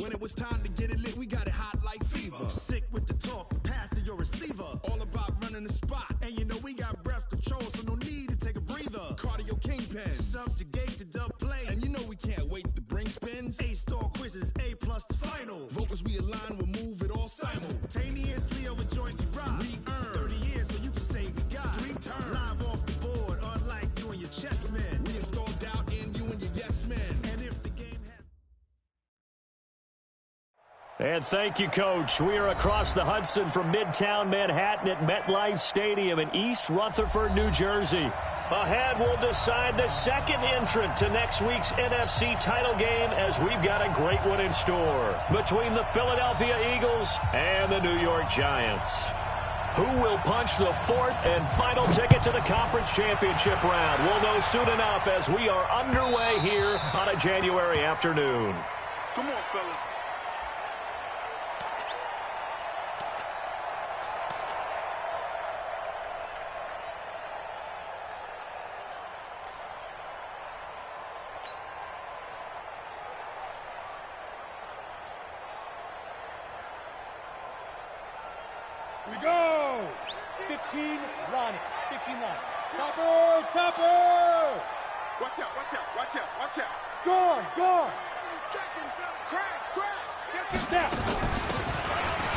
When it was time to get it lit, we got it hot like fever. Sick with the talk, pass to your receiver. All about running the spot. And you know we got breath control, so no need to take a breather. Cardio kingpin. Subjugate the dub play. And you know we can't wait to bring spins. A-star quizzes, A+ the final. Vocals we align, we'll move it all simultaneously over joints we rock. We earn 30 years, so you can say we got 3 turns. Live off the board, unlike you and your chess men. We install doubt in you and your yes men. And if the game has... And thank you, Coach. We are across the Hudson from Midtown Manhattan at MetLife Stadium in East Rutherford, New Jersey. Ahead, we'll decide the second entrant to next week's NFC title game as we've got a great one in store between the Philadelphia Eagles and the New York Giants. Who will punch the fourth and final ticket to the conference championship round? We'll know soon enough as we are underway here on a January afternoon. Come on, fellas. We go! 15 line. 15 line. Topper! Topper! Watch out, watch out, watch out, watch out. Gone! Gone! Crash! Step!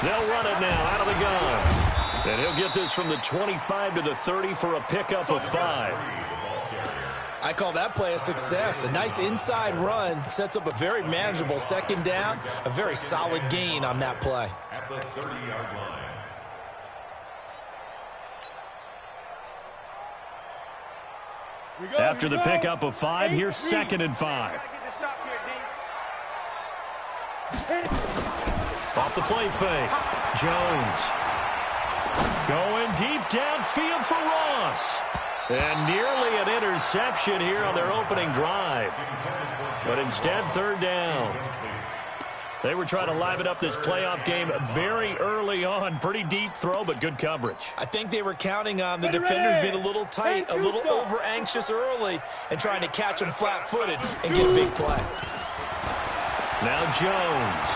They'll run it now out of the gun. And he'll get this from the 25 to the 30 for a pickup of 5. I call that play a success. A nice inside run sets up a very manageable second down. A very solid gain on that play. At the 30-yard line. After the pickup of 5, here's 2nd and 5. Off the play fake. Jones. Going deep downfield for Ross. And nearly an interception here on their opening drive. But instead, 3rd down. They were trying to liven up this playoff game very early on. Pretty deep throw, but good coverage. I think they were counting on the defenders being a little tight, a little over-anxious early, and trying to catch them flat-footed and get a big play. Now Jones.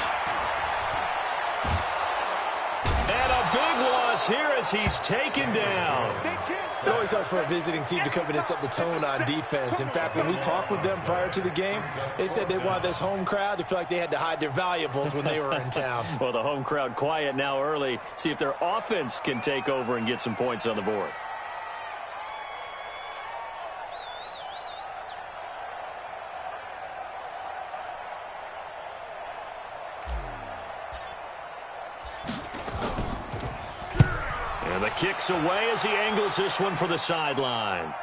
And a big loss here as he's taken down. It always helps for a visiting team to come in and set the tone on defense. In fact, when we talked with them prior to the game, they said they wanted this home crowd to feel like they had to hide their valuables when they were in town. Well, the home crowd quiet now early. See if their offense can take over and get some points on the board. The kick's away as he angles this one for the sideline.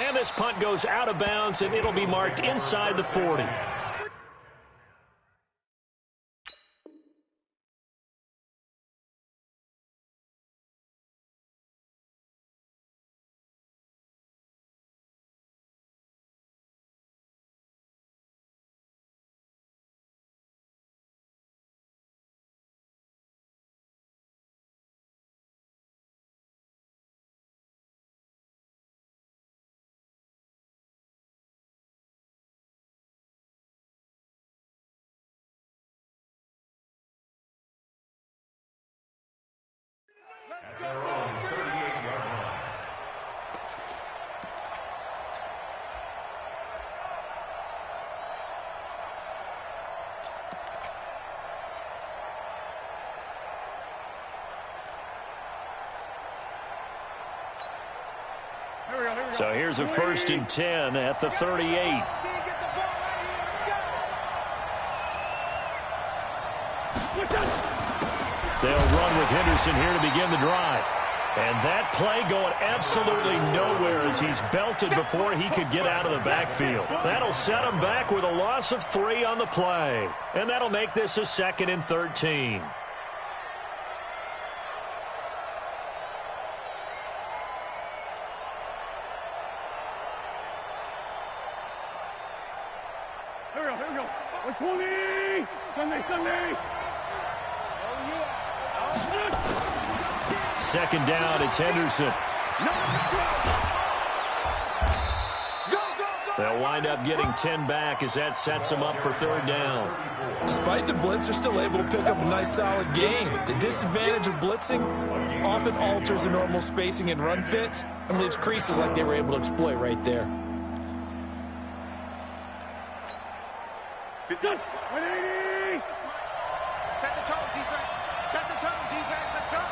And this punt goes out of bounds, and it'll be marked inside the 40. At their own 38-yard line. So here's a 1st and 10 at the 38. They'll run with Henderson here to begin the drive. And that play going absolutely nowhere as he's belted before he could get out of the backfield. That'll set him back with a loss of 3 on the play. And that'll make this a 2nd and 13. Here we go. 20! Sunday! Second down, it's Henderson. They'll wind up getting 10 back as that sets them up for third down. Despite the blitz, they're still able to pick up a nice, solid gain. The disadvantage of blitzing often alters the normal spacing and run fits and leaves creases like they were able to exploit right there. 50. 180. Set the tone, defense. Set the tone, defense. Let's go.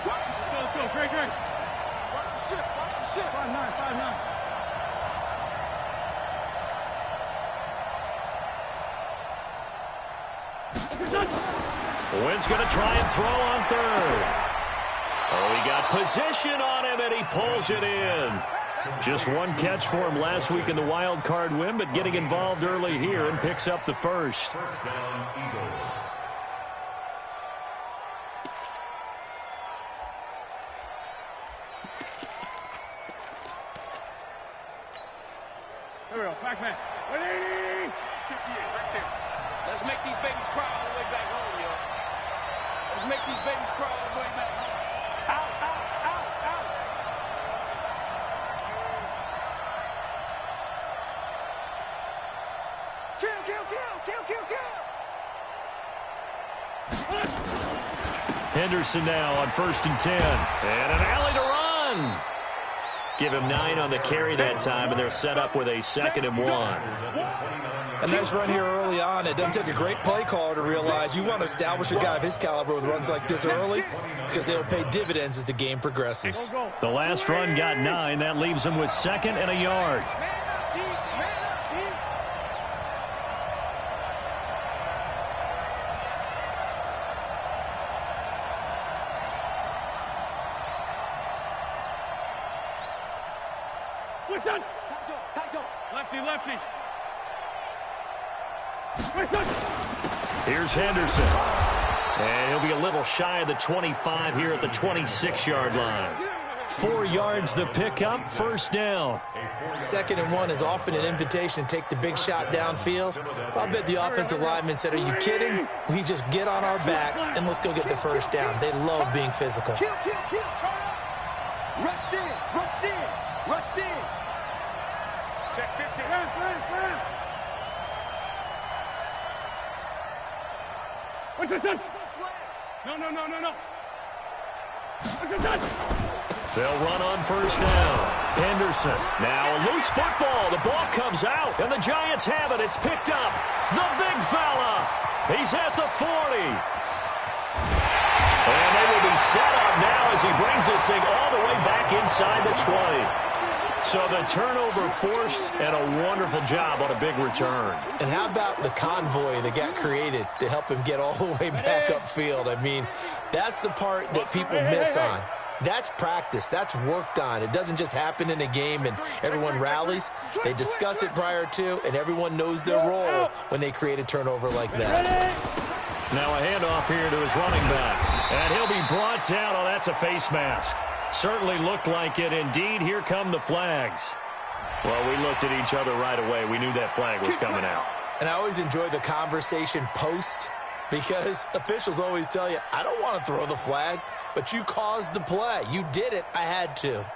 Watch the shift. Let's go. Great. Watch the shift. Watch the shift. 5-9. 5-9. Wynn's going to try and throw on third. Oh, he got position on him, and he pulls it in. Just one catch for him last week in the wild card win, but getting involved early here and picks up the first. First down, Eagles. Here we go. Back man. 180. 58, right there. Let's make these babies cry all the way back home, yo. Let's make these babies cry all the way back home. Out, out, out, out. Kill, kill, kill, kill, kill, kill. Henderson now on 1st and 10. And an alley to run. Give him 9 on the carry that time, and they're set up with a 2nd and 1. A nice run here early on. It doesn't take a great play caller to realize you want to establish a guy of his caliber with runs like this early because they'll pay dividends as the game progresses. The last run got 9. That leaves him with 2nd and a yard. Man up, deep. Man up, deep. Listen. Lefty. Here's Henderson. And he'll be a little shy of the 25 here at the 26-yard line. 4 yards the pickup, first down. 2nd and 1 is often an invitation to take the big shot downfield. I bet the offensive lineman said, "Are you kidding? We just get on our backs and let's go get the first down." They love being physical. Kill, kill, kill. Turn up. Rush in, rush in, rush in. Check 50. What's this son? No. What's this son? They'll run on first down. Henderson. Now a loose football. The ball comes out, and the Giants have it. It's picked up. The big fella. He's at the 40. And they will be set up now as he brings this thing all the way back inside the 20. So the turnover forced, and a wonderful job on a big return. And how about the convoy that got created to help him get all the way back upfield? I mean, that's the part that people miss on. That's practice. That's worked on. It doesn't just happen in a game and everyone rallies. They discuss it prior to, and everyone knows their role when they create a turnover like that. Now a handoff here to his running back. And he'll be brought down. Oh, that's a face mask. Certainly looked like it. Indeed, here come the flags. Well, we looked at each other right away. We knew that flag was coming out. And I always enjoy the conversation post because officials always tell you, "I don't want to throw the flag, but you caused the play. You did it. I had to."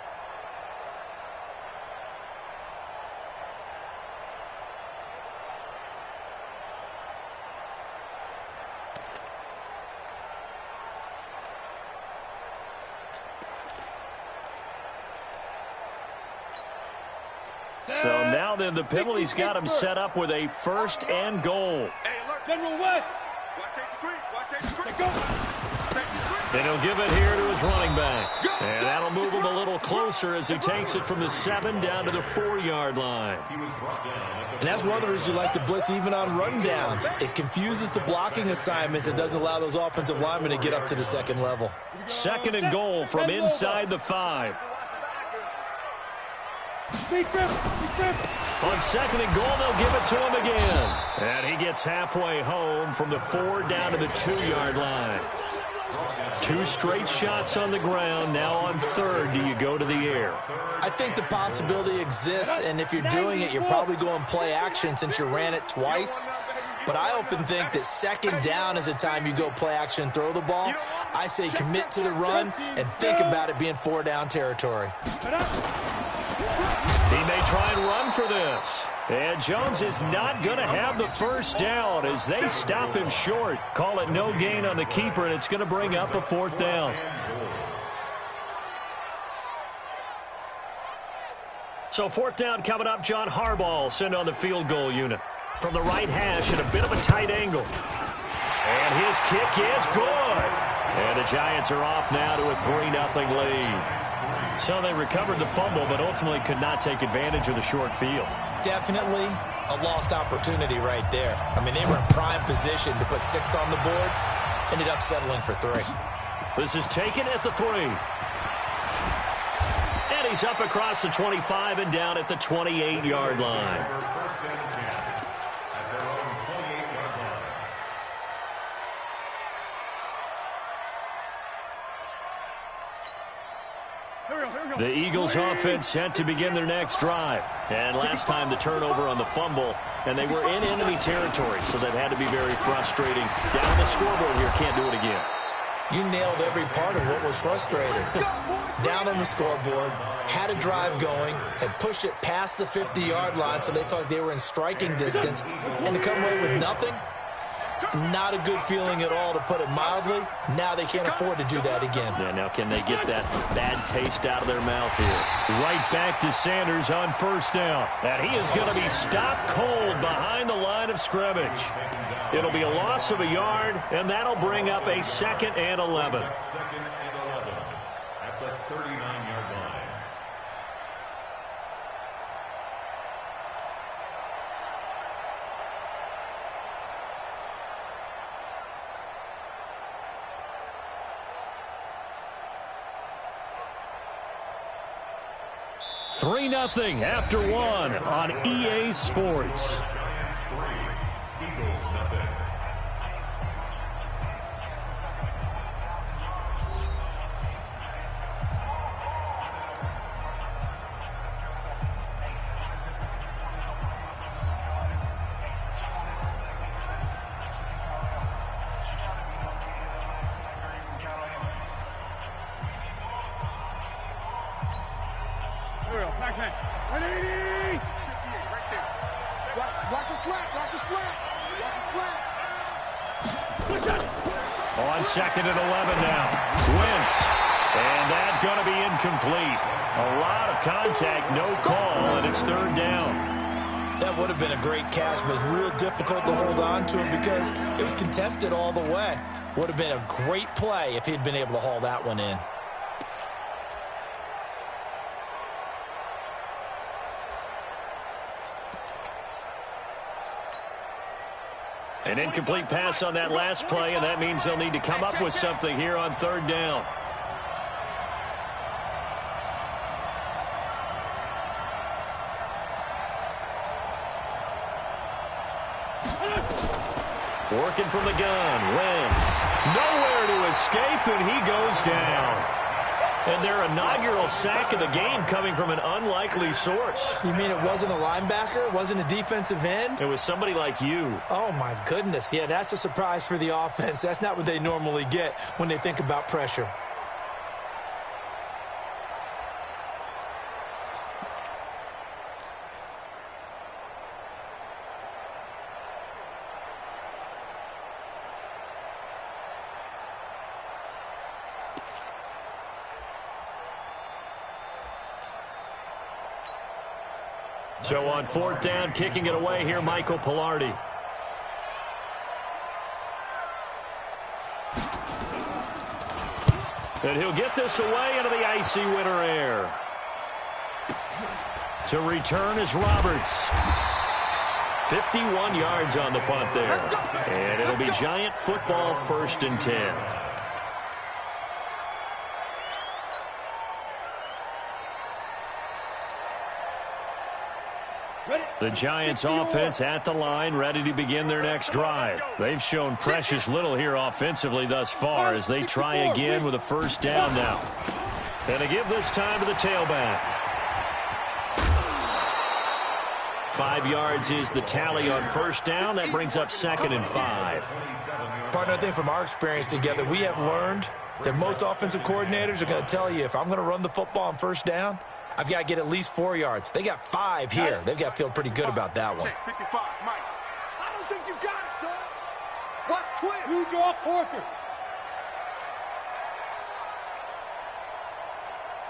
So now then the penalty's got him set up with a 1st and goal. Hey, alert. General West. Watch safety three. Watch safety three. Go. Safety three. And he'll give it here to his running back. And that'll move him a little closer as he takes it from the 7 down to the 4-yard line. And that's one of the reasons you like to blitz even on rundowns. It confuses the blocking assignments and doesn't allow those offensive linemen to get up to the 2nd level. 2nd and goal from inside the 5. On 2nd and goal, they'll give it to him again. And he gets halfway home from the 4 down to the 2-yard line. 2 straight shots on the ground. Now on 3rd, do you go to the air? I think the possibility exists, and if you're doing it, you're probably going play action since you ran it twice. But I often think that 2nd down is the time you go play action and throw the ball. I say commit to the run and think about it being 4 down territory. He may try and run for this. And Jones is not going to have the first down as they stop him short. Call it no gain on the keeper, and it's going to bring up a 4th down. So 4th down coming up. John Harbaugh sent on the field goal unit. From the right hash at a bit of a tight angle. And his kick is good. And the Giants are off now to a 3-0 lead. So they recovered the fumble, but ultimately could not take advantage of the short field. Definitely a lost opportunity right there. I mean, they were in prime position to put 6 on the board. Ended up settling for 3. This is taken at the 3. And he's up across the 25 and down at the 28-yard line. The Eagles offense set to begin their next drive. And last time the turnover on the fumble, and they were in enemy territory, so that had to be very frustrating. Down the scoreboard here, can't do it again. You nailed every part of what was frustrating. Down on the scoreboard, had a drive going, had pushed it past the 50-yard line, so they thought they were in striking distance, and to come away with nothing, not a good feeling at all, to put it mildly. Now they can't afford to do that again. Yeah, now can they get that bad taste out of their mouth here? Right back to Sanders on 1st down. And he is going to be stopped cold behind the line of scrimmage. It'll be a loss of a yard, and that'll bring up a 2nd and 11. 2nd and 11 at the 39-yard line. Three 3-0 after 1 on EA Sports. Eagles nothing. Watch a slap. Watch a slap. Watch a slap. On 2nd and 11 now. Wentz. And that's going to be incomplete. A lot of contact, no call, and it's 3rd down. That would have been a great catch, but it's real difficult to hold on to it because it was contested all the way. Would have been a great play if he'd been able to haul that one in. An incomplete pass on that last play, and that means they'll need to come up with something here on 3rd down. Working from the gun, Wentz. Nowhere to escape, and he goes down. And their inaugural sack of the game coming from an unlikely source. You mean it wasn't a linebacker? It wasn't a defensive end? It was somebody like you. Oh, my goodness. Yeah, that's a surprise for the offense. That's not what they normally get when they think about pressure. So on 4th down, kicking it away here, Michael Pilardi. And he'll get this away into the icy winter air. To return is Roberts. 51 yards on the punt there. And it'll be Giant football, 1st and 10. The Giants offense at the line, ready to begin their next drive. They've shown precious little here offensively thus far as they try again with a 1st down now. And they give this time to the tailback. 5 yards is the tally on 1st down. That brings up 2nd and 5. Partner, I think from our experience together, we have learned that most offensive coordinators are going to tell you, if I'm going to run the football on 1st down, I've got to get at least 4 yards. They got 5 here. They've got to feel pretty good about that one. Check 55, Mike. I don't think you got it, son. Watch twin. You draw corkers.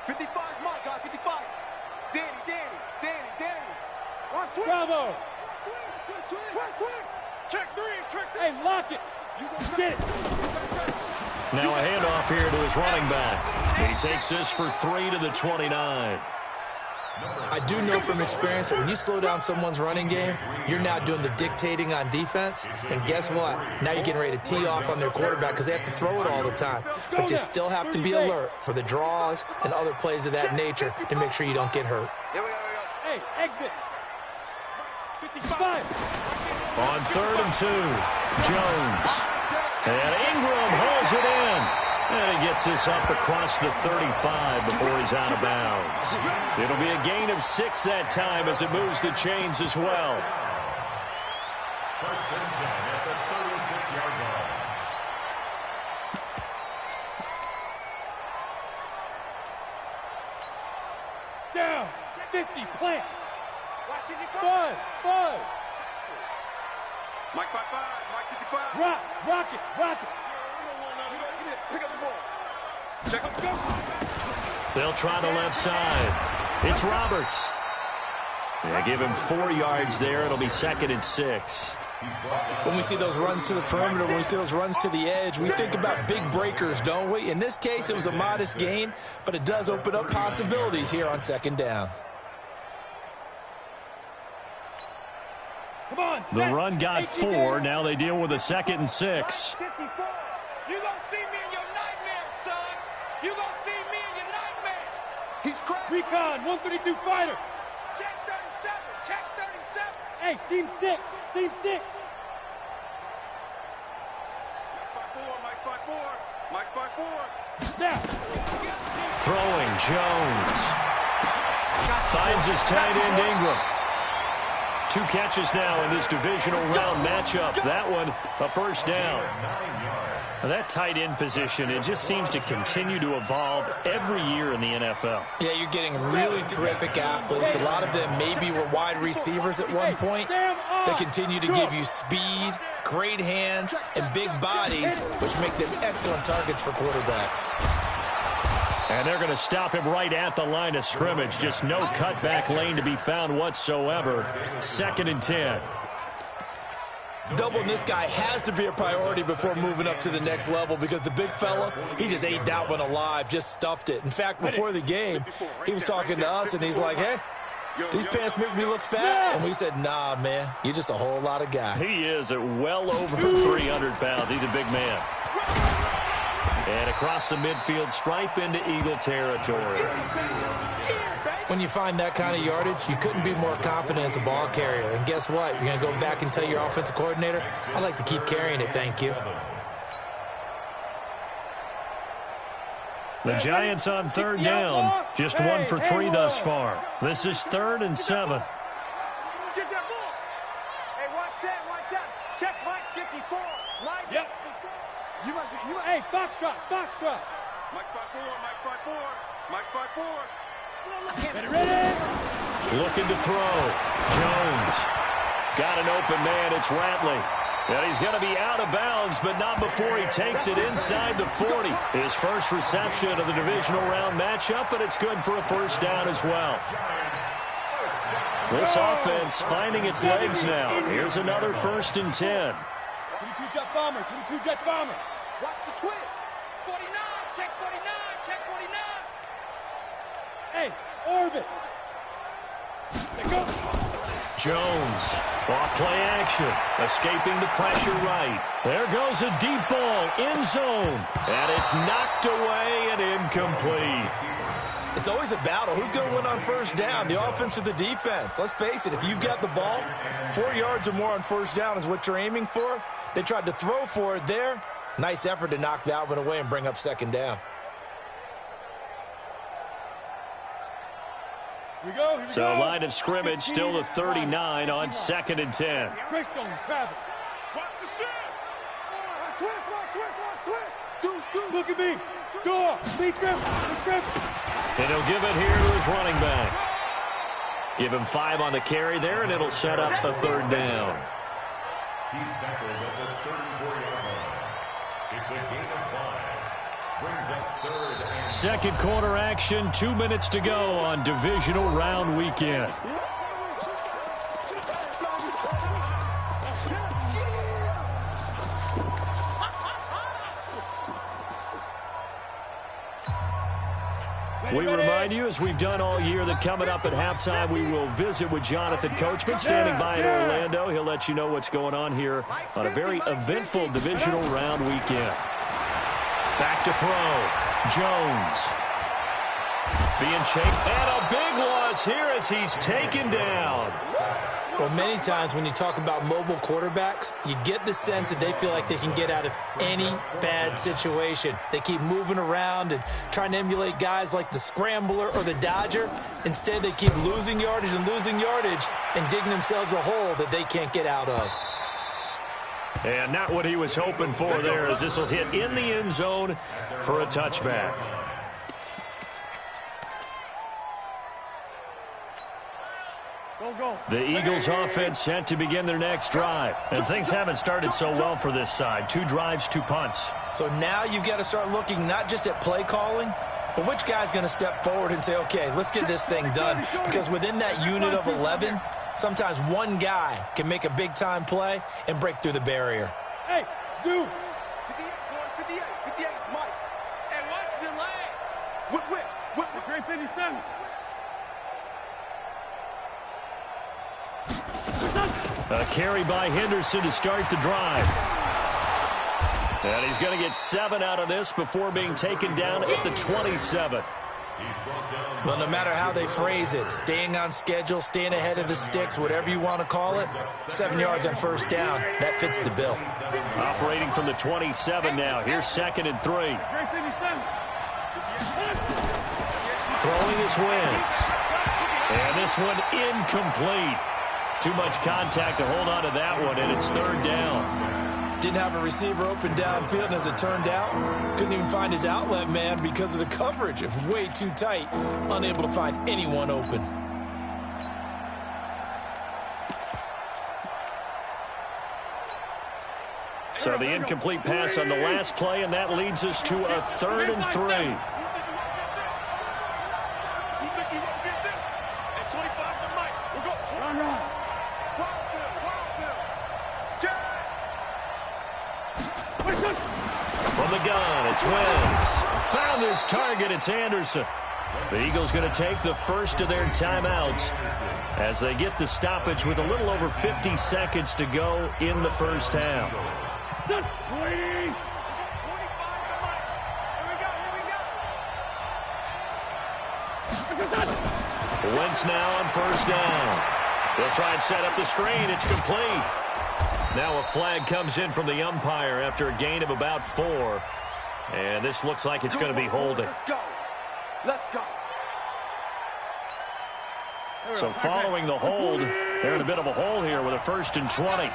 55, Mike, guys, 55. Danny. Watch twin. Bravo. Twins. Check 3. Hey, lock it. Get it. Now a handoff here to his running back. He takes this for 3 to the 29. I do know from experience that when you slow down someone's running game, you're now doing the dictating on defense. And guess what? Now you're getting ready to tee off on their quarterback because they have to throw it all the time. But you still have to be alert for the draws and other plays of that nature to make sure you don't get hurt. Here we go. Hey, exit. 55. On 3rd and 2, Jones. And Ingram holds it in. And he gets this up across the 35 before he's out of bounds. It'll be a gain of 6 that time as it moves the chains as well. First and 10 at the 36-yard line. Down. 50. Plant. Buzz. Mike 55, Mike 55. Rock it. Pick up the ball. Check up, go. They'll try the left side. It's Roberts. They give him 4 yards there. It'll be 2nd and 6. When we see those runs to the perimeter, when we see those runs to the edge, we think about big breakers, don't we? In this case, it was a modest gain, but it does open up possibilities here on 2nd down. Come on. The run got 4. Now they deal with a 2nd and 6. 54. You gonna see me in your nightmares, son. You gonna see me in your nightmares. He's cracked. Recon. 132 fighter. Check 37. Check 37. Hey, seam 6. Mike 54. Now. Throwing, Jones. Finds his tight end, Ingram. 2 catches now in this divisional round matchup. That one, a first down. Now that tight end position, it just seems to continue to evolve every year in the NFL. Yeah, you're getting really terrific athletes. A lot of them maybe were wide receivers at one point. They continue to give you speed, great hands, and big bodies, which make them excellent targets for quarterbacks. And they're going to stop him right at the line of scrimmage. Just no cutback lane to be found whatsoever. 2nd and 10. Doubling this guy has to be a priority before moving up to the next level because the big fella, he just ate that one alive, just stuffed it. In fact, before the game, he was talking to us, and he's like, hey, these pants make me look fat. And we said, nah, man, you're just a whole lot of guy. He is at well over 300 pounds. He's a big man. And across the midfield stripe into Eagle territory. When you find that kind of yardage, you couldn't be more confident as a ball carrier. And guess what? You're going to go back and tell your offensive coordinator, I'd like to keep carrying it, thank you. The Giants on 3rd down. Just 1 for 3 thus far. This is 3rd and 7. Get that ball. Hey, watch that. Check Mike 54. Mike 54. Yep. Hey, Foxtrot. Mike 54. Ready? Looking to throw. Jones. Got an open man. It's Ratley. And he's going to be out of bounds, but not before he takes it inside the 40. His first reception of the divisional round matchup, but it's good for a first down as well. This offense finding its legs now. Here's another 1st and 10. 22 jet bomber. Watch the twins. 49. Check 49. Check 49. Hey, orbit. Let go. Jones, off play action, escaping the pressure right. There goes a deep ball, end zone, and it's knocked away and incomplete. It's always a battle. Who's going to win on first down, the offense or the defense? Let's face it, if you've got the ball, 4 yards or more on first down is what you're aiming for. They tried to throw for it there. Nice effort to knock that one away and bring up 2nd down. Here we go. So line of scrimmage still the 39 on 2nd and 10. Chris on travel. Watch the shit. Watch twist. Look at me. Door. Lead grip. And he'll give it here to his running back. Give him 5 on the carry there, and it'll set up a 3rd down. He's tackled at the 34-yard line. It's a gain of 5. Brings up 3rd and 2nd quarter action, 2 minutes to go on divisional round weekend. We remind you, as we've done all year, that coming up at halftime, we will visit with Jonathan Coachman standing by in Orlando. He'll let you know what's going on here on a very eventful divisional round weekend. Back to throw. Jones. Being chased. And a big loss here as he's taken down. Well, many times when you talk about mobile quarterbacks, you get the sense that they feel like they can get out of any bad situation. They keep moving around and trying to emulate guys like the Scrambler or the Dodger. Instead, they keep losing yardage and digging themselves a hole that they can't get out of. And not what he was hoping for there, as this will hit in the end zone for a touchback. The Eagles offense set to begin their next drive. And things haven't started so well for this side. 2 drives, 2 punts. So now you've got to start looking not just at play calling, but which guy's going to step forward and say, okay, let's get this thing done. Because within that unit of 11, sometimes one guy can make a big-time play and break through the barrier. Hey, Zoo. 58, 58, Mike. And watch the leg. Whip. Great 57. A carry by Henderson to start the drive. And he's going to get 7 out of this before being taken down at the 27. Well, no matter how they phrase it, staying on schedule, staying ahead of the sticks, whatever you want to call it, 7 yards on 1st down, that fits the bill. Operating from the 27 now. Here's 2nd and 3. Throwing his Wentz. And this one incomplete. Too much contact to hold on to that one, and it's 3rd down. Didn't have a receiver open downfield, and as it turned out, couldn't even find his outlet man because of the coverage. It was way too tight, unable to find anyone open. So the incomplete pass on the last play, and that leads us to a 3rd and 3. From the gun, it's Wentz. Found his target, it's Anderson. The Eagles going to take the first of their timeouts as they get the stoppage with a little over 50 seconds to go in the first half. Wentz now on 1st down. They'll try and set up the screen. It's complete. Now a flag comes in from the umpire after a gain of about 4. And this looks like it's going to be holding. Let's go. So following the hold, they're in a bit of a hole here with a 1st and 20.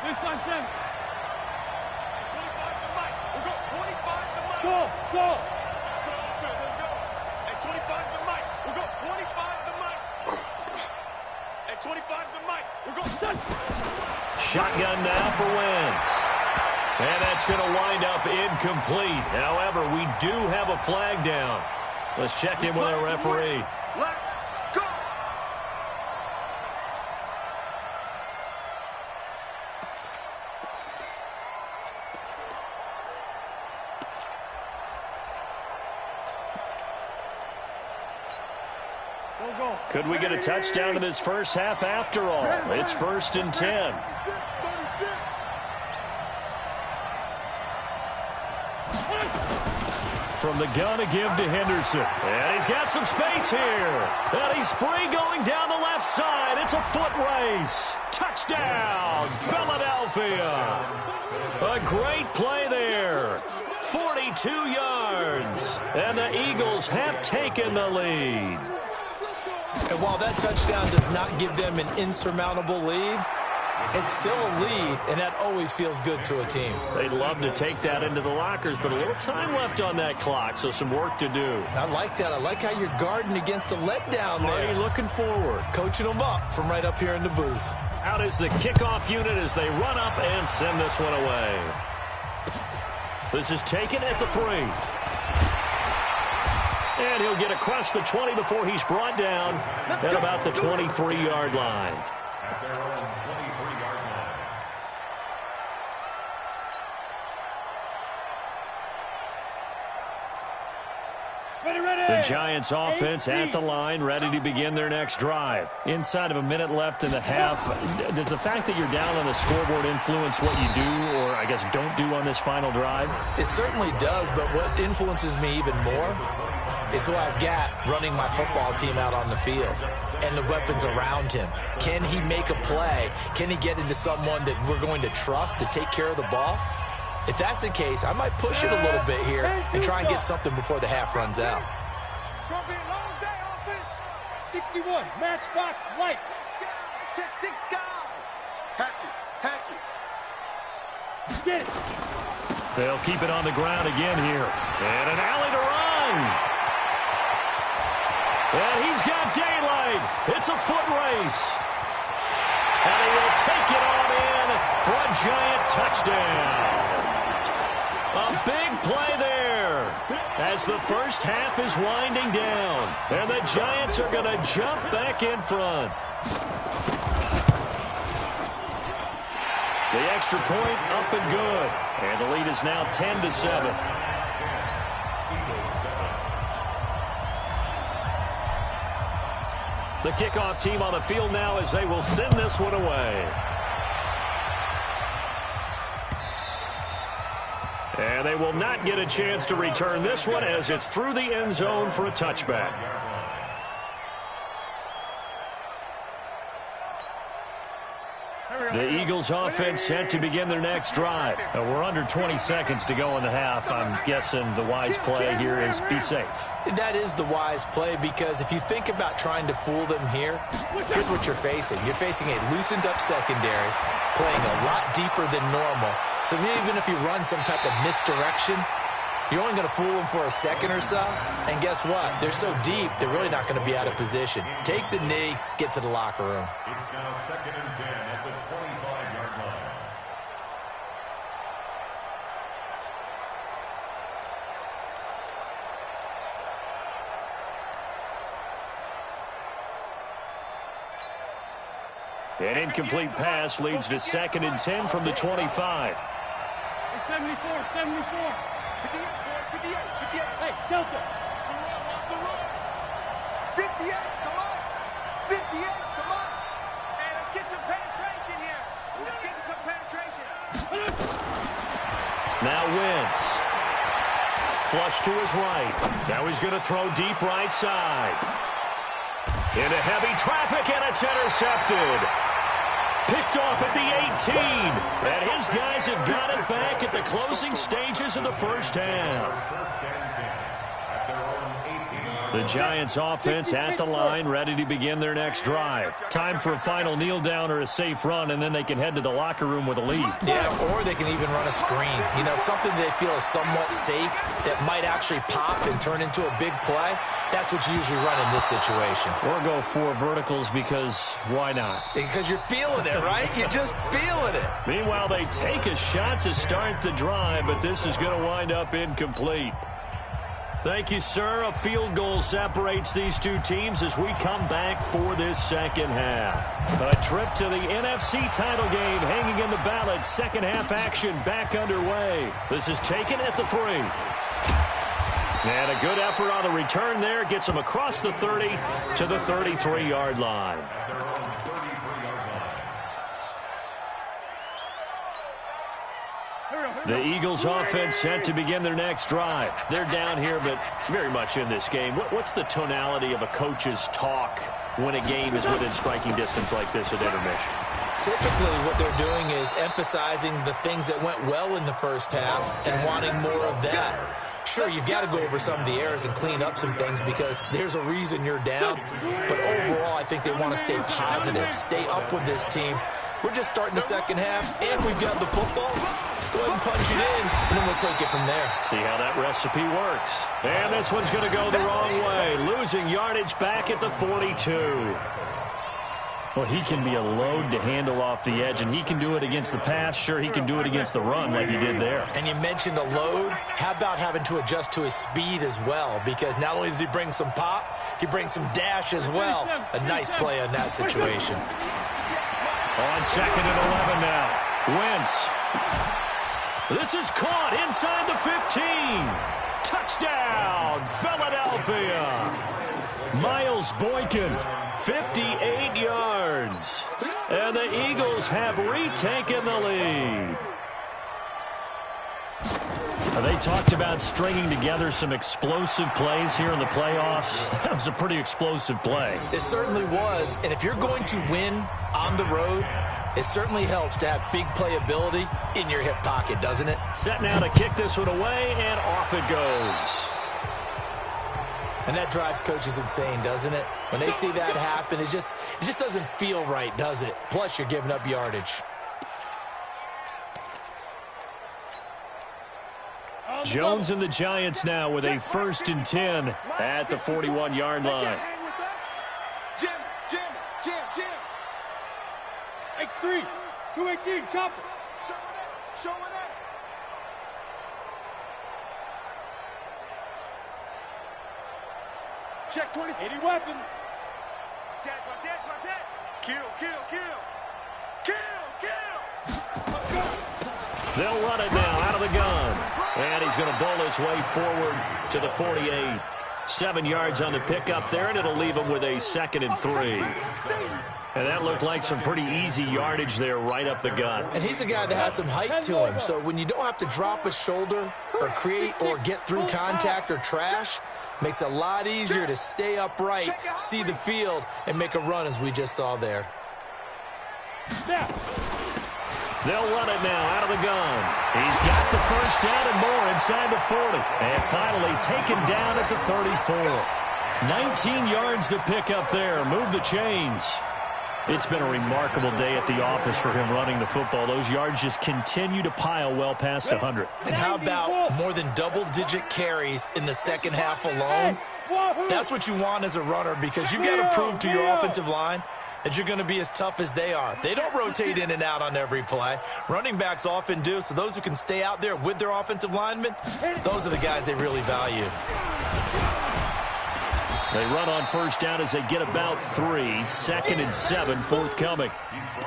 This time, 10. 25 to Mike. We'll go 25 to Mike. Go. At 25 to Mike. We'll go 25 to Mike. At 25 to Mike. We'll go. Shotgun now for Wentz. And that's going to wind up incomplete. However, we do have a flag down. Let's check in with our referee. Let's go. Could we get a touchdown in this first half after all? It's 1st and 10. From the gun to give to Henderson. And he's got some space here. And he's free going down the left side. It's a foot race. Touchdown, Philadelphia. A great play there. 42 yards. And the Eagles have taken the lead. And while that touchdown does not give them an insurmountable lead, It's still a lead, and that always feels good to a team. They'd love to take that into the lockers, but a little time left on that clock, so some work to do. I like that. I like how you're guarding against a letdown there. Marty looking forward. Coaching them up from right up here in the booth. Out is the kickoff unit as they run up and send this one away. This is taken at the 3. And he'll get across the 20 before he's brought down at about the 23-yard line. At their own 23-yard line. The Giants offense at the line, ready to begin their next drive. Inside of a minute left in the half, does the fact that you're down on the scoreboard influence what you do, or I guess don't do on this final drive? It certainly does, but what influences me even more is who I've got running my football team out on the field and the weapons around him. Can he make a play? Can he get into someone that we're going to trust to take care of the ball? If that's the case, I might push it a little bit here and try and get something before the half runs out. It's going to be a long day, offense. 61, matchbox lights. Check 6 guys. Hatchet, hatchet. Get it. They'll keep it on the ground again here. And an alley to run. And he's got daylight. It's a foot race. And he will take it on in for a giant touchdown. A big play there as the first half is winding down. And the Giants are going to jump back in front. The extra point up and good. And the lead is now 10-7. The kickoff team on the field now as they will send this one away. And they will not get a chance to return this one as it's through the end zone for a touchback. The Eagles offense set to begin their next drive. We're under 20 seconds to go in the half. I'm guessing the wise play here is be safe. That is the wise play, because if you think about trying to fool them here, here's what you're facing. You're facing a loosened up secondary, playing a lot deeper than normal. So even if you run some type of misdirection, you're only going to fool them for a second or so. And guess what? They're so deep, they're really not going to be out of position. Take the knee, get to the locker room. It's now 2nd and 10 at the 25-yard line. An incomplete pass leads to 2nd and 10 from the 25. 74, 74. 58, 58. Hey, Delta. 58, come on. 58, come on. Hey, let's get some penetration here. Let's get some penetration. Now Wentz. Flush to his right. Now he's going to throw deep right side. Into heavy traffic, and it's intercepted. Picked off at the 18. And his guys have got it back at the closing stages of the first half. First and 10 at their own 18. The Giants offense at the line, ready to begin their next drive. Time for a final kneel down or a safe run, and then they can head to the locker room with a lead. Yeah, or they can even run a screen. You know, something they feel is somewhat safe that might actually pop and turn into a big play. That's what you usually run in this situation. Or go 4 verticals because why not? Because you're feeling it, right? You're just feeling it. Meanwhile, they take a shot to start the drive, but this is going to wind up incomplete. Thank you, sir. A field goal separates these two teams as we come back for this second half. A trip to the NFC title game hanging in the balance. Second half action back underway. This is taken at the 3. And a good effort on the return there. Gets them across the 30 to the 33-yard line. The Eagles offense set to begin their next drive. They're down here, but very much in this game. What's the tonality of a coach's talk when a game is within striking distance like this at intermission? Typically, what they're doing is emphasizing the things that went well in the first half and wanting more of that. Sure, you've got to go over some of the errors and clean up some things because there's a reason you're down. But overall, I think they want to stay positive, stay up with this team, We're just starting the second half, and we've got the football. Let's go ahead and punch it in, and then we'll take it from there. See how that recipe works. And this one's going to go the wrong way. Losing yardage back at the 42. Well, he can be a load to handle off the edge, and he can do it against the pass. Sure, he can do it against the run like he did there. And you mentioned a load. How about having to adjust to his speed as well? Because not only does he bring some pop, he brings some dash as well. A nice play on that situation. On 2nd and 11 now. Wentz. This is caught inside the 15. Touchdown, Philadelphia. Miles Boykin, 58 yards. And the Eagles have retaken the lead. They talked about stringing together some explosive plays here in the playoffs. That was a pretty explosive play. It certainly was. And if you're going to win on the road, it certainly helps to have big playability in your hip pocket, doesn't it? Set now to kick this one away, and off it goes. And that drives coaches insane, doesn't it? When they see that happen, it just doesn't feel right, does it? Plus, you're giving up yardage. Jones and the Giants now with a 1st and 10 at the 41-yard line. Jim. X3, 218, chopper. Show it up. Check 20. 80 weapon. Watch that. Kill. They'll run it now out of the gun. And he's going to bowl his way forward to the 48. 7 yards on the pickup there, and it'll leave him with a 2nd and 3. And that looked like some pretty easy yardage there right up the gut. And he's a guy that has some height to him, so when you don't have to drop a shoulder or create or get through contact or trash, makes it a lot easier to stay upright, see the field, and make a run as we just saw there. They'll run it now out of the gun. He's got the 1st down and more inside the 40. And finally taken down at the 34. 19 yards to pick up there. Move the chains. It's been a remarkable day at the office for him running the football. Those yards just continue to pile well past 100. And how about more than double-digit carries in the second half alone? That's what you want as a runner, because you've got to prove to your offensive line that you're going to be as tough as they are. They don't rotate in and out on every play. Running backs often do, so those who can stay out there with their offensive linemen, those are the guys they really value. They run on 1st down as they get about 3. 2nd and 7 forthcoming.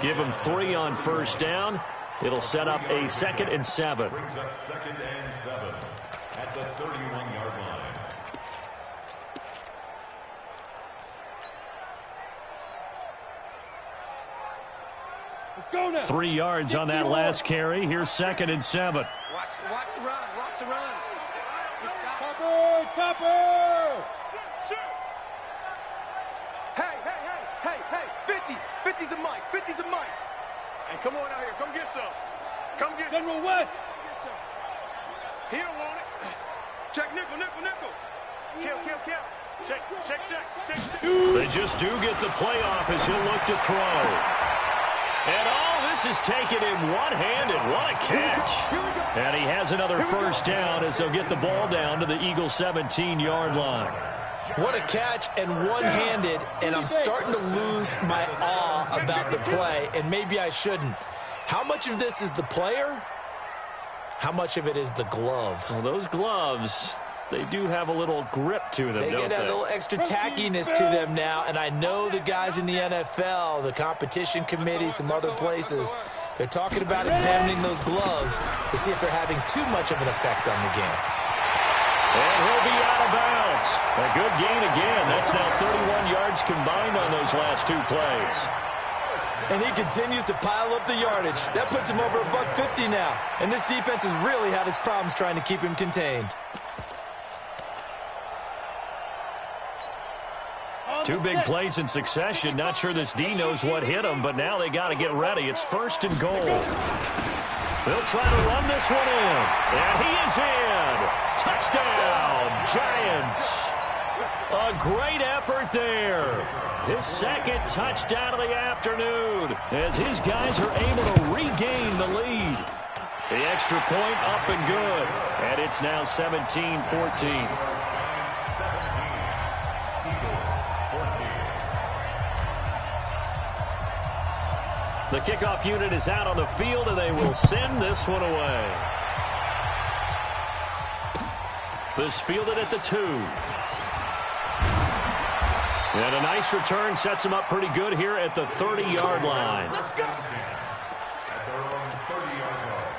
Give them 3 on 1st down. It'll set up a 2nd and 7. Brings up 2nd and 7 at the 31-yard line. Let's go now. 3 yards on that last carry. Here's 2nd and 7. Watch the run. Topper. Hey, 50 to Mike. Hey, come on out here. Come get some. General West. He'll want it. Check nickel. Kill. Check. They just do get the playoff as he'll look to throw. And all this is taken in one-handed. What a catch. And he has another 1st down as they'll get the ball down to the Eagles' 17-yard line. What a catch, and one-handed, and I'm starting to lose my awe about the play, and maybe I shouldn't. How much of this is the player? How much of it is the glove? Well, those gloves, they do have a little grip to them, They don't get that they? little extra tackiness to them now, and I know the guys in the NFL, the competition committee, some other places, they're talking about examining those gloves to see if they're having too much of an effect on the game. And he'll be out of bounds. A good gain again. That's now 31 yards combined on those last 2 plays. And he continues to pile up the yardage. That puts him over $150 now. And this defense has really had its problems trying to keep him contained. 2 big plays in succession. Not sure this D knows what hit him, but now they got to get ready. It's 1st and goal. They'll try to run this one in. And he is in. Touchdown, Giants. A great effort there. His second touchdown of the afternoon as his guys are able to regain the lead. The extra point up and good. And it's now 17-14. The kickoff unit is out on the field, and they will send this one away. This fielded at the 2. And a nice return sets him up pretty good here at the 30-yard line. At their own 30-yard line.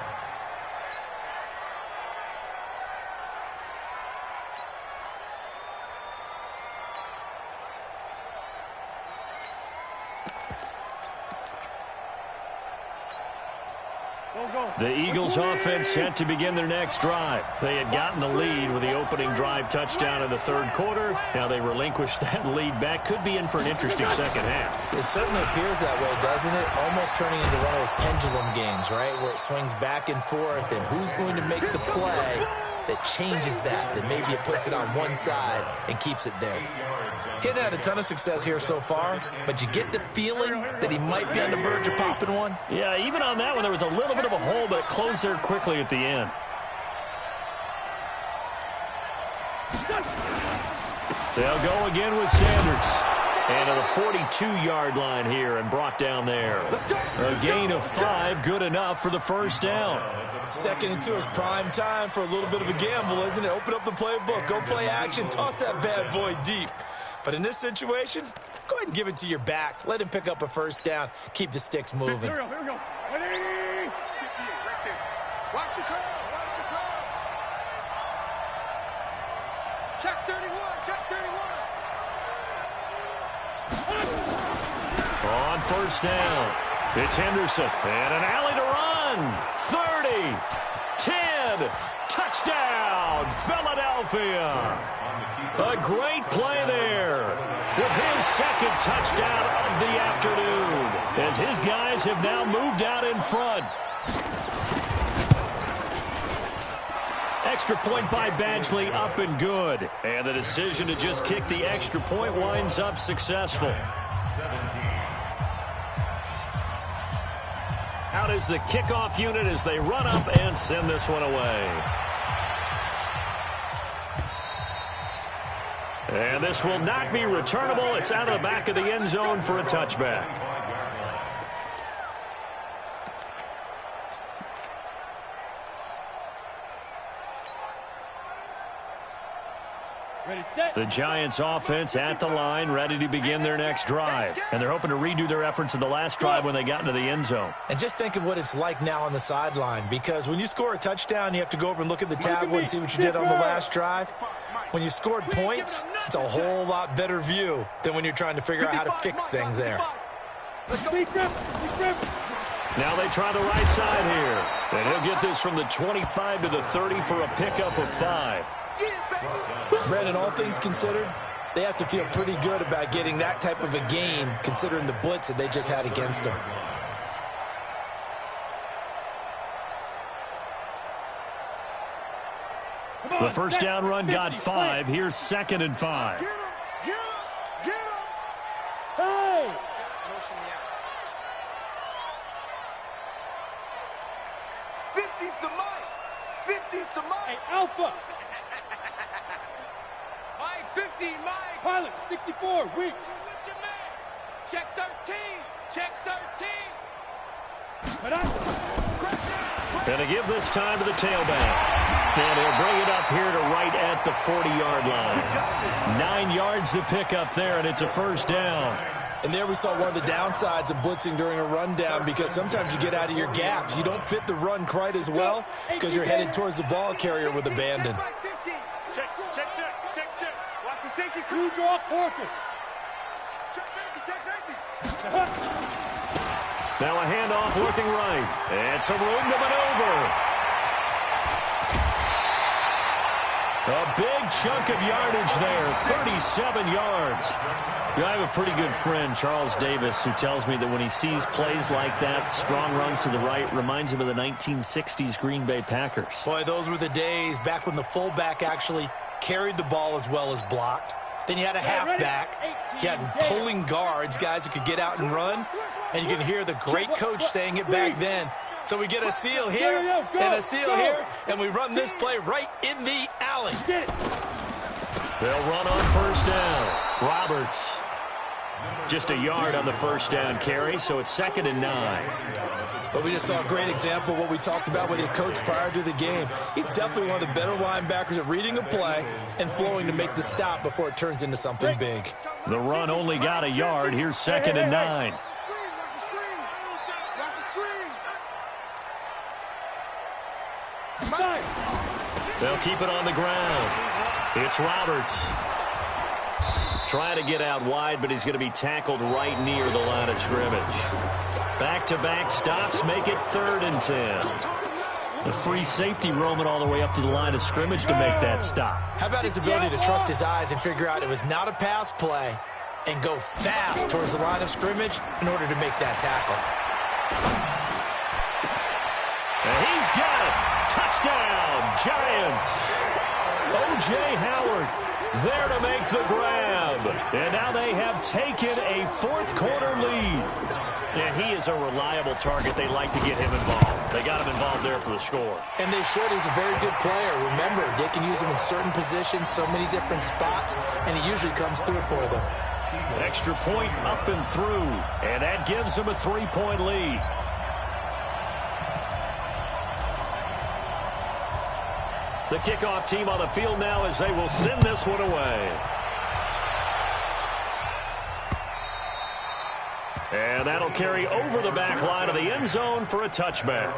The Eagles offense set to begin their next drive. They had gotten the lead with the opening drive touchdown in the third quarter. Now they relinquished that lead back. Could be in for an interesting second half. It certainly appears that way, doesn't it? Almost turning into one of those pendulum games, right? Where it swings back and forth, and who's going to make the play that changes that maybe it puts it on one side and keeps it there. He hadn't had a ton of success here so far, but you get the feeling that he might be on the verge of popping one. Yeah, even on that one, there was a little bit of a hole, but it closed there quickly at the end. They'll go again with Sanders. And to the 42-yard line here and brought down there. A gain of 5, good enough for the first down. 2nd and 2 is prime time for a little bit of a gamble, isn't it? Open up the playbook, go play action, toss that bad boy deep. But in this situation, go ahead and give it to your back. Let him pick up a first down. Keep the sticks moving. Here we go. Ready? Watch the curve. Watch the curve. Check 31. Check 31. On first down, it's Henderson. And an alley to run. 30, 10, touchdown, Philadelphia. A great play there with his second touchdown of the afternoon as his guys have now moved out in front. Extra point by Badgley, up and good. And the decision to just kick the extra point winds up successful. 17. Out is the kickoff unit as they run up and send this one away. And this will not be returnable. It's out of the back of the end zone for a touchback. Ready, set. The Giants offense at the line, ready to begin their next drive. And they're hoping to redo their efforts in the last drive when they got into the end zone. And just think of what it's like now on the sideline, because when you score a touchdown, you have to go over and look at the tablet and see what you did on the last drive. When you scored points, it's a whole lot better view than when you're trying to figure out how to fix things there. Now they try the right side here. And he'll get this from the 25 to the 30 for a pickup of 5. Brandon, all things considered, they have to feel pretty good about getting that type of a gain, considering the blitz that they just had against them. The first down run got 5. Here's 2nd and 5. Get him. Hey! 50's the mic. 50's the mic. Hey, Alpha! Mike, 15, Mike. Pilot, 64, weak. What's your man? Check 13. Check 13. Going to give this time to the tailback. And he'll bring it up here to right at the 40-yard line. 9 yards to pick up there, and it's a first down. And there we saw one of the downsides of blitzing during a rundown, because sometimes you get out of your gaps. You don't fit the run quite as well because you're headed towards the ball carrier with abandon. Check. Watch the safety. Crew draw Corpus. Check safety. Now a handoff looking right. And some room to maneuver. A big chunk of yardage there, 37 yards. I have a pretty good friend, Charles Davis, who tells me that when he sees plays like that, strong runs to the right, reminds him of the 1960s Green Bay Packers. Boy, those were the days back when the fullback actually carried the ball as well as blocked. Then you had a halfback. You had pulling guards, guys who could get out and run. And you can hear the great coach saying it back then. So we get a seal here and a seal here, and we run this play right in the alley. They'll run on first down. Roberts. Just a yard on the first down carry, so it's 2nd and 9. But we just saw a great example of what we talked about with his coach prior to the game. He's definitely one of the better linebackers at reading a play and flowing to make the stop before it turns into something big. The run only got a yard. Here's 2nd and 9. They'll keep it on the ground. It's Roberts. Trying to get out wide, but he's going to be tackled right near the line of scrimmage. Back-to-back stops make it 3rd and 10. The free safety roaming all the way up to the line of scrimmage to make that stop. How about his ability to trust his eyes and figure out it was not a pass play and go fast towards the line of scrimmage in order to make that tackle. And he's got it. Touchdown, Giants. O.J. Howard there to make the grab. And now they have taken a 4th quarter lead. And he is a reliable target. They like to get him involved. They got him involved there for the score. And they should. He's a very good player. Remember, they can use him in certain positions, so many different spots, and he usually comes through for them. Extra point up and through. And that gives them a 3-point lead. The kickoff team on the field now as they will send this one away. And that'll carry over the back line of the end zone for a touchback.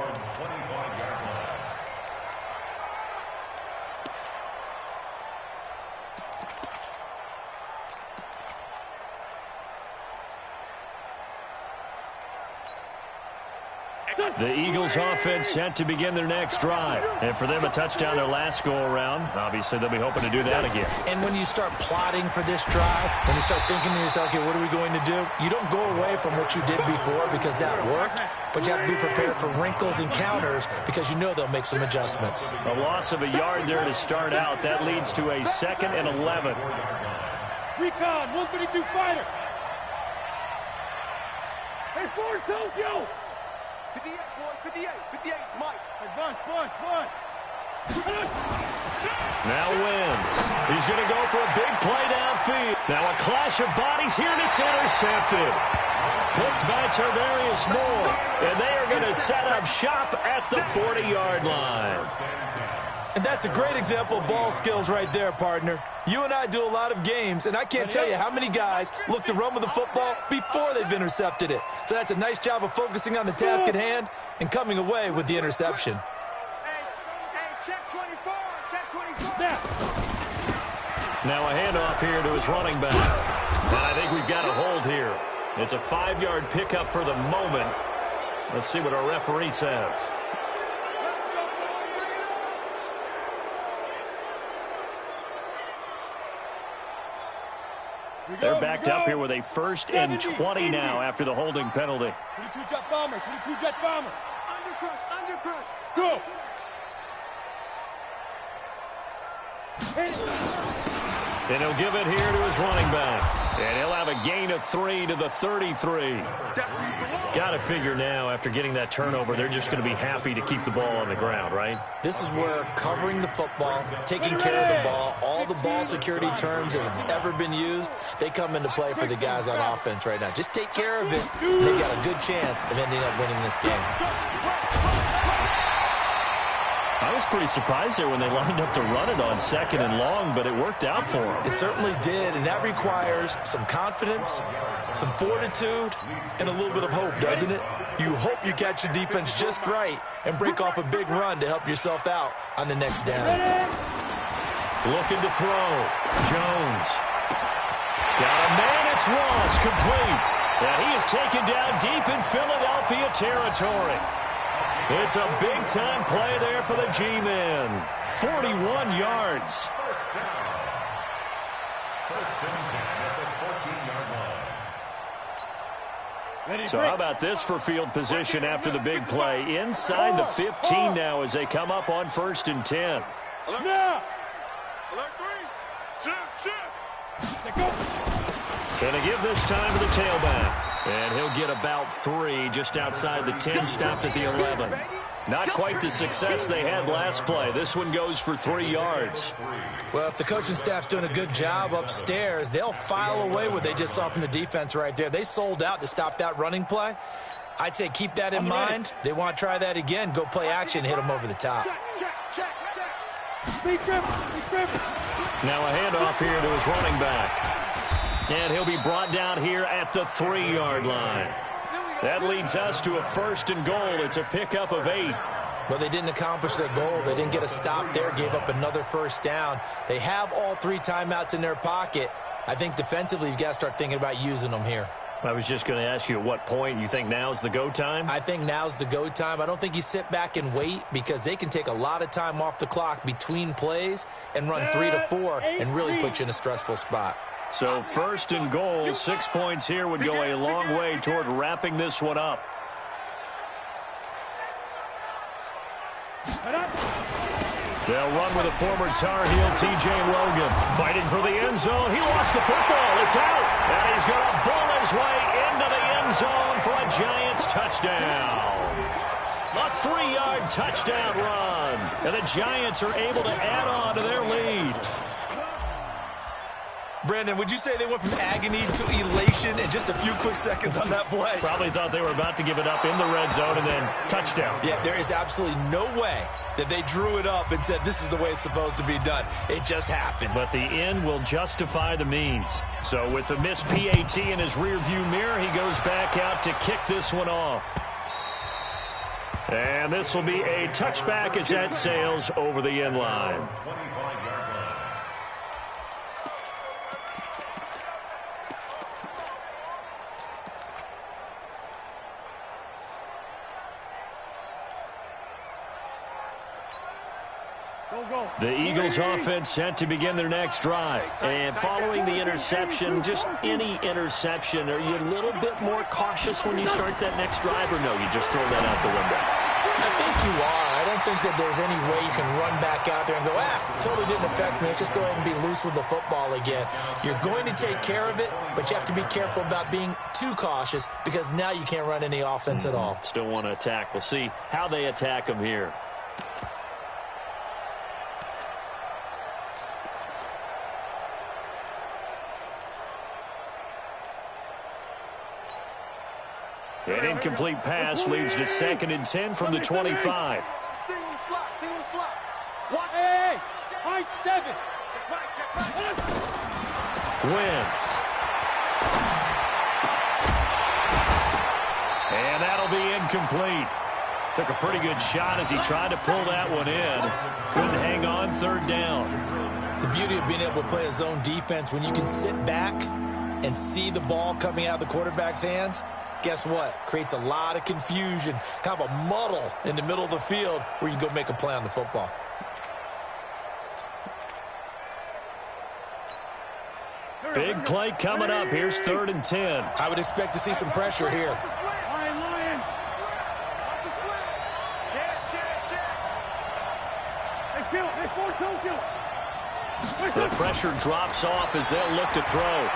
The Eagles offense set to begin their next drive. And for them, a touchdown their last go-around. Obviously, they'll be hoping to do that again. And when you start plotting for this drive, when you start thinking to yourself, okay, what are we going to do? You don't go away from what you did before because that worked, but you have to be prepared for wrinkles and counters because you know they'll make some adjustments. A loss of a yard there to start out. That leads to a 2nd and 11. Recon, 132 fighter. Hey, Ford, Tokyo. 58, boy, 58, 58, Mike. Hey, bunch. Now wins. He's going to go for a big play downfield. Now a clash of bodies here, and it's intercepted. Picked by Tarvarius Moore. And they are going to set up shop at the 40-yard line. And that's a great example of ball skills right there, partner. You and I do a lot of games, and I can't tell you how many guys look to run with the football before they've intercepted it. So that's a nice job of focusing on the task at hand and coming away with the interception. Hey, check 24, check 24. Now a handoff here to his running back. And I think we've got a hold here. It's a 5-yard pickup for the moment. Let's see what our referee says. They're backed up here with a 1st and 20 now after the holding penalty. 22 jet bomber, 22 jet bomber. Undercrush. Go. And he'll give it here to his running back. And he'll have a gain of 3 to the 33. Got to figure now, after getting that turnover, they're just going to be happy to keep the ball on the ground, right? This is where covering the football, taking care of the ball, all the ball security terms that have ever been used, they come into play for the guys on offense right now. Just take care of it, and they've got a good chance of ending up winning this game. I was pretty surprised there when they lined up to run it on 2nd and long, but it worked out for them. It certainly did, and that requires some confidence, some fortitude, and a little bit of hope, doesn't it? You hope you catch the defense just right and break off a big run to help yourself out on the next down. Looking to throw. Jones. Got a man, it's Ross, complete. And he is taken down deep in Philadelphia territory. It's a big-time play there for the G-men. 41 yards. First and 10 at the 14-yard line. So how about this for field position after the big play? Inside the 15 now as they come up on 1st and 10. Now. Alert 3, shift. Gonna give this time to the tailback. And he'll get about 3 just outside the 10, stopped at the 11. Not quite the success they had last play. This one goes for 3 yards. Well, if the coaching staff's doing a good job upstairs, they'll file away what they just saw from the defense right there. They sold out to stop that running play. I'd say keep that in mind. They want to try that again. Go play action, hit them over the top. Now a handoff here to his running back. And he'll be brought down here at the 3-yard line. That leads us to a 1st and goal. It's a pickup of 8. Well, they didn't accomplish their goal. They didn't get a stop there, gave up another 1st down. They have all 3 timeouts in their pocket. I think defensively, you've got to start thinking about using them here. I was just going to ask you at what point you think now's the go time? I think now's the go time. I don't think you sit back and wait because they can take a lot of time off the clock between plays and run 3 to 4 and really put you in a stressful spot. So 1st and goal, 6 points here would go a long way toward wrapping this one up. They'll run with a former Tar Heel, T.J. Logan. Fighting for the end zone. He lost the football. It's out. And he's going to bull his way into the end zone for a Giants touchdown. A 3-yard touchdown run. And the Giants are able to add on to their lead. Brandon, would you say they went from agony to elation in just a few quick seconds on that play? Probably thought they were about to give it up in the red zone and then touchdown. Yeah, there is absolutely no way that they drew it up and said this is the way it's supposed to be done. It just happened. But the end will justify the means. So with the missed PAT in his rearview mirror, he goes back out to kick this one off. And this will be a touchback as that sails over the end line. The Eagles offense set to begin their next drive. And following the interception, just any interception, are you a little bit more cautious when you start that next drive, or no, you just throw that out the window? I think you are. I don't think that there's any way you can run back out there and go, totally didn't affect me. Let's just go ahead and be loose with the football again. You're going to take care of it, but you have to be careful about being too cautious because now you can't run any offense at all. Still want to attack. We'll see how they attack them here. An incomplete pass leads to 2nd and 10 from the 25. Hey, high 7. Wentz. And that'll be incomplete. Took a pretty good shot as he tried to pull that one in. Couldn't hang on 3rd down. The beauty of being able to play a zone defense when you can sit back and see the ball coming out of the quarterback's hands, guess what? Creates a lot of confusion, kind of a muddle in the middle of the field where you can go make a play on the football. Big play coming up. Here's 3rd and 10. I would expect to see some pressure here. Lion. Hey, kill. Hey, 4-2, kill. The pressure drops off as they'll look to throw.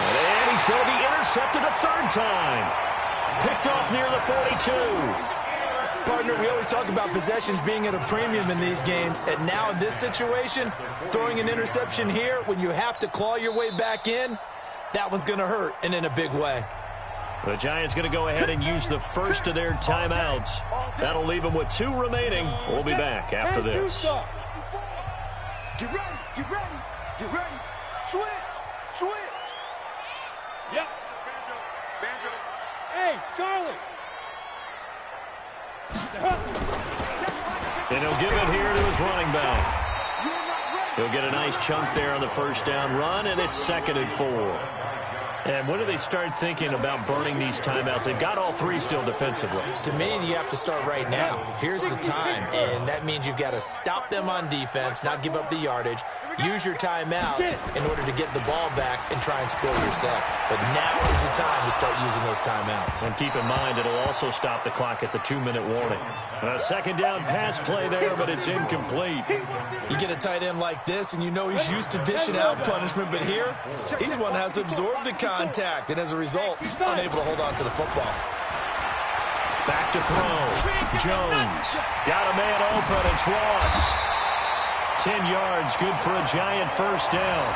And he's going to be intercepted a 3rd time. Picked off near the 42. Partner, we always talk about possessions being at a premium in these games, and now in this situation, throwing an interception here when you have to claw your way back in, that one's going to hurt, and in a big way. The Giants going to go ahead and use the first of their timeouts. That'll leave them with 2 remaining. We'll be back after this. Get ready. Switch. Yep. Banjo. Hey, Charlie. And he'll give it here to his running back. He'll get a nice chunk there on the 1st down run, and it's 2nd and 4. And when do they start thinking about burning these timeouts? They've got all three still defensively. To me, you have to start right now. Here's the time, and that means you've got to stop them on defense, not give up the yardage, use your timeout in order to get the ball back and try and score yourself. But now is the time to start using those timeouts. And keep in mind, it'll also stop the clock at the 2-minute warning. A second down pass play there, but it's incomplete. You get a tight end like this, and you know he's used to dishing out punishment, but here, he's one that has to absorb the contact, and as a result, unable to hold on to the football. Back to throw. Jones. Got a man open. It's Ross. 10 yards, good for a giant first down.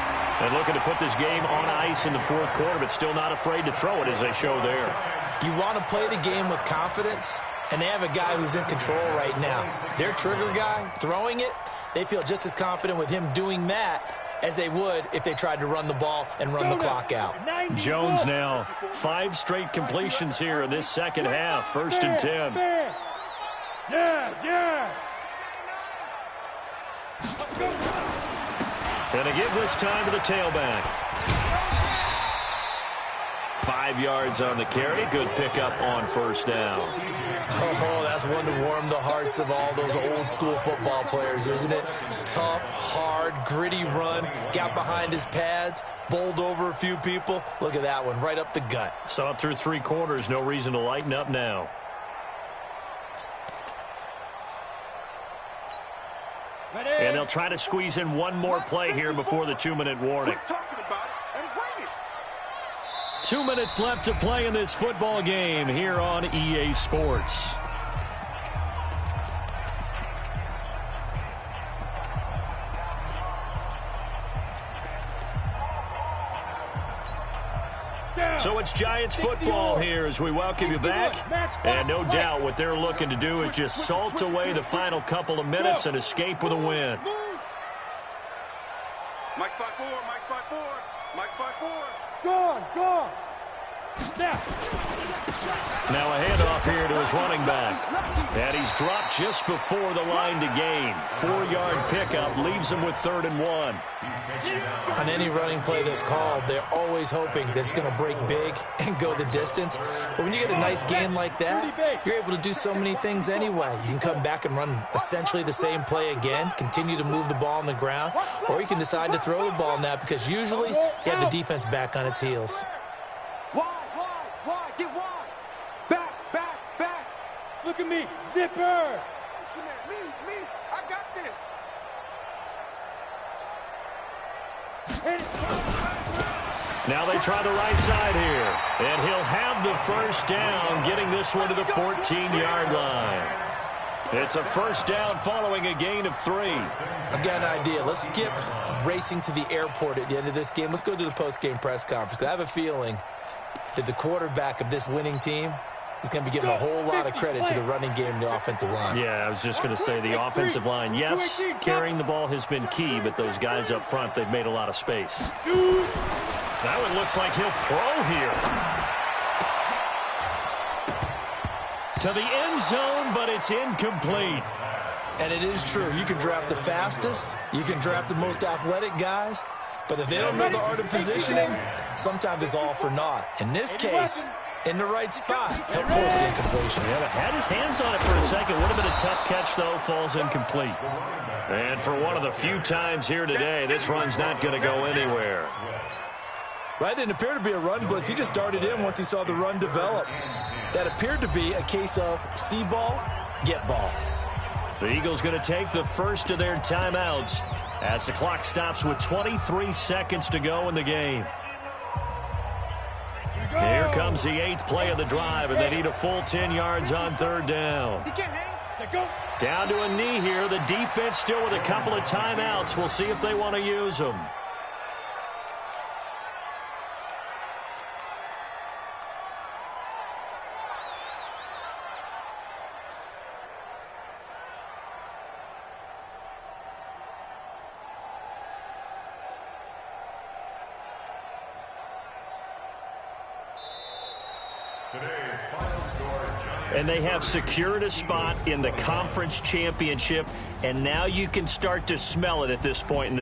And looking to put this game on ice in the fourth quarter, but still not afraid to throw it as they show there. You want to play the game with confidence, and they have a guy who's in control right now. Their trigger guy, throwing it, they feel just as confident with him doing that as they would if they tried to run the ball and run the clock out. Jones now 5 straight completions here in this second half. 1st and 10. Yes. And they give this time to the tailback. 5 yards on the carry. Good pickup on first down. Oh, that's one to warm the hearts of all those old-school football players, isn't it? Tough, hard, gritty run. Got behind his pads, bowled over a few people. Look at that one, right up the gut. Saw it through 3 quarters. No reason to lighten up now. And they'll try to squeeze in one more play here before the 2-minute warning. 2 minutes left to play in this football game here on EA Sports. So it's Giants football here as we welcome you back. And no doubt what they're looking to do is just salt away the final couple of minutes and escape with a win. Mike 5-4, Mike 5-4, Mike 5-4. Go. Now a handoff here to his running back. And he's dropped just before the line to gain. 4-yard pickup leaves him with 3rd and 1. On any running play that's called, they're always hoping that it's going to break big and go the distance. But when you get a nice gain like that, you're able to do so many things anyway. You can come back and run essentially the same play again, continue to move the ball on the ground, or you can decide to throw the ball now because usually you have the defense back on its heels. Wide, get wide. Back. Look at me, zipper. Me, I got this. Now they try the right side here. And he'll have the first down, getting this one to the 14-yard line. It's a first down following a gain of 3. I've got an idea. Let's skip racing to the airport at the end of this game. Let's go to the post-game press conference. I have a feeling that the quarterback of this winning team is going to be giving a whole lot of credit to the running game and the offensive line. Yeah, I was just going to say the offensive line. Yes, carrying the ball has been key, but those guys up front, they've made a lot of space. That one looks like he'll throw here. To the end zone, but it's incomplete. And it is true. You can draft the fastest. You can draft the most athletic guys. But if they don't know the art of positioning, sometimes it's all for naught. In this case, in the right spot, help force the incompletion. Yeah, had his hands on it for a second. Would have been a tough catch, though. Falls incomplete. And for one of the few times here today, this run's not going to go anywhere. That didn't appear to be a run blitz. He just darted in once he saw the run develop. That appeared to be a case of see ball, get ball. The Eagles going to take the first of their timeouts as the clock stops with 23 seconds to go in the game. Here comes the 8th play of the drive, and they need a full 10 yards on 3rd down. Down to a knee here. The defense still with a couple of timeouts. We'll see if they want to use them. And they have secured a spot in the conference championship, and now you can start to smell it at this point in the